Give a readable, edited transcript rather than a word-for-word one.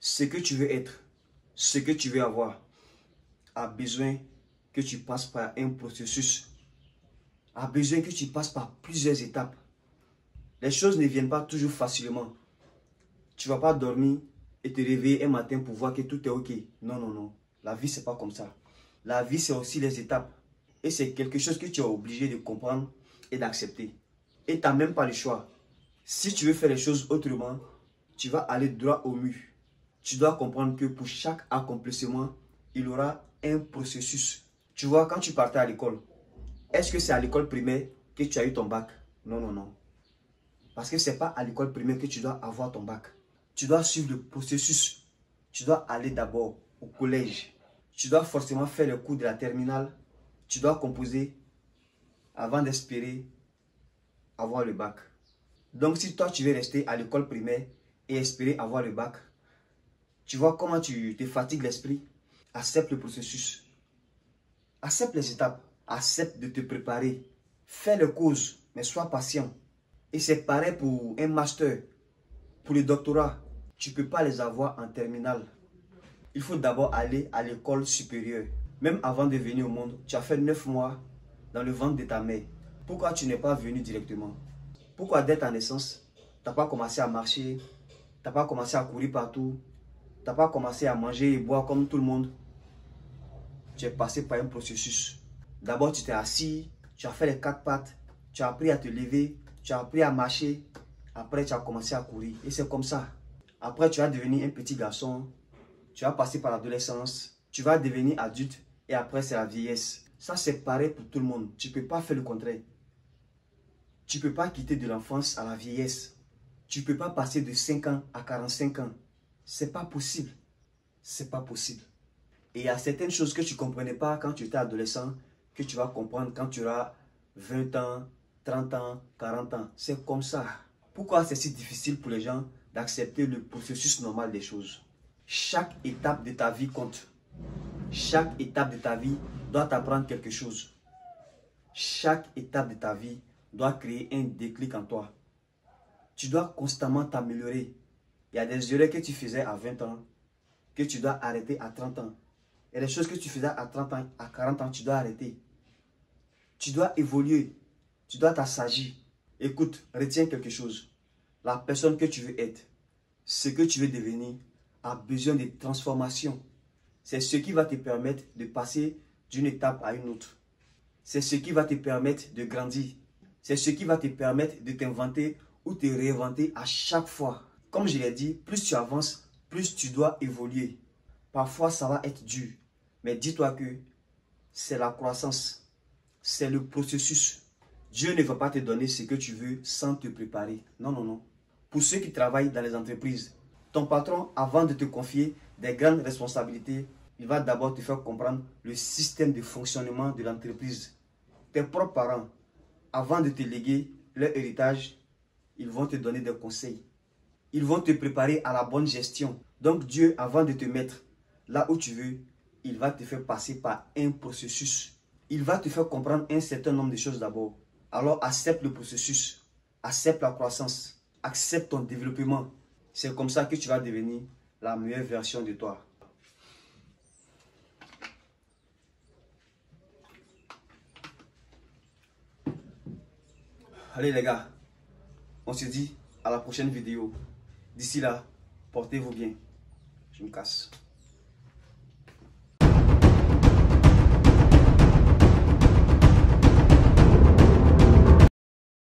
Ce que tu veux être, ce que tu veux avoir, a besoin que tu passes par un processus, a besoin que tu passes par plusieurs étapes. Les choses ne viennent pas toujours facilement. Tu ne vas pas dormir et te réveiller un matin pour voir que tout est ok. Non, non, non. La vie, ce n'est pas comme ça. La vie, c'est aussi les étapes. Et c'est quelque chose que tu es obligé de comprendre et d'accepter. Et tu n'as même pas le choix. Si tu veux faire les choses autrement, tu vas aller droit au mur. Tu dois comprendre que pour chaque accomplissement, il y aura un processus. Tu vois, quand tu partais à l'école, est-ce que c'est à l'école primaire que tu as eu ton bac? Non, non, non. Parce que ce n'est pas à l'école primaire que tu dois avoir ton bac. Tu dois suivre le processus. Tu dois aller d'abord au collège. Tu dois forcément faire le cours de la terminale. Tu dois composer avant d'espérer avoir le bac. Donc si toi tu veux rester à l'école primaire et espérer avoir le bac, tu vois comment tu te fatigues l'esprit? Accepte le processus. Accepte les étapes. Accepte de te préparer. Fais les causes, mais sois patient. Et c'est pareil pour un master, pour le doctorat. Tu ne peux pas les avoir en terminale. Il faut d'abord aller à l'école supérieure. Même avant de venir au monde, tu as fait 9 mois dans le ventre de ta mère. Pourquoi tu n'es pas venu directement? Pourquoi dès ta naissance, tu n'as pas commencé à marcher, tu n'as pas commencé à courir partout, tu n'as pas commencé à manger et boire comme tout le monde? Tu es passé par un processus. D'abord, tu t'es assis, tu as fait les 4 pattes, tu as appris à te lever, tu as appris à marcher. Après, tu as commencé à courir. Et c'est comme ça. Après, tu vas devenir un petit garçon. Tu vas passer par l'adolescence. Tu vas devenir adulte. Et après, c'est la vieillesse. Ça, c'est pareil pour tout le monde. Tu ne peux pas faire le contraire. Tu ne peux pas quitter de l'enfance à la vieillesse. Tu ne peux pas passer de 5 ans à 45 ans. C'est pas possible. C'est pas possible. Et il y a certaines choses que tu ne comprenais pas quand tu étais adolescent, que tu vas comprendre quand tu auras 20 ans, 30 ans, 40 ans. C'est comme ça. Pourquoi c'est si difficile pour les gens d'accepter le processus normal des choses? Chaque étape de ta vie compte. Chaque étape de ta vie doit t'apprendre quelque chose. Chaque étape de ta vie doit créer un déclic en toi. Tu dois constamment t'améliorer. Il y a des erreurs que tu faisais à 20 ans, que tu dois arrêter à 30 ans. Il y a des choses que tu faisais à 30 ans, à 40 ans, tu dois arrêter. Tu dois évoluer. Tu dois t'assagir. Écoute, retiens quelque chose. La personne que tu veux être, ce que tu veux devenir, a besoin de transformation. C'est ce qui va te permettre de passer d'une étape à une autre. C'est ce qui va te permettre de grandir. C'est ce qui va te permettre de t'inventer ou te réinventer à chaque fois. Comme je l'ai dit, plus tu avances, plus tu dois évoluer. Parfois, ça va être dur. Mais dis-toi que c'est la croissance. C'est le processus. Dieu ne va pas te donner ce que tu veux sans te préparer. Non, non, non. Pour ceux qui travaillent dans les entreprises, ton patron, avant de te confier des grandes responsabilités, il va d'abord te faire comprendre le système de fonctionnement de l'entreprise. Tes propres parents, avant de te léguer leur héritage, ils vont te donner des conseils. Ils vont te préparer à la bonne gestion. Donc Dieu, avant de te mettre là où tu veux, il va te faire passer par un processus. Il va te faire comprendre un certain nombre de choses d'abord. Alors accepte le processus, accepte la croissance, accepte ton développement. C'est comme ça que tu vas devenir la meilleure version de toi. Allez les gars, on se dit à la prochaine vidéo. D'ici là, portez-vous bien. Je me casse.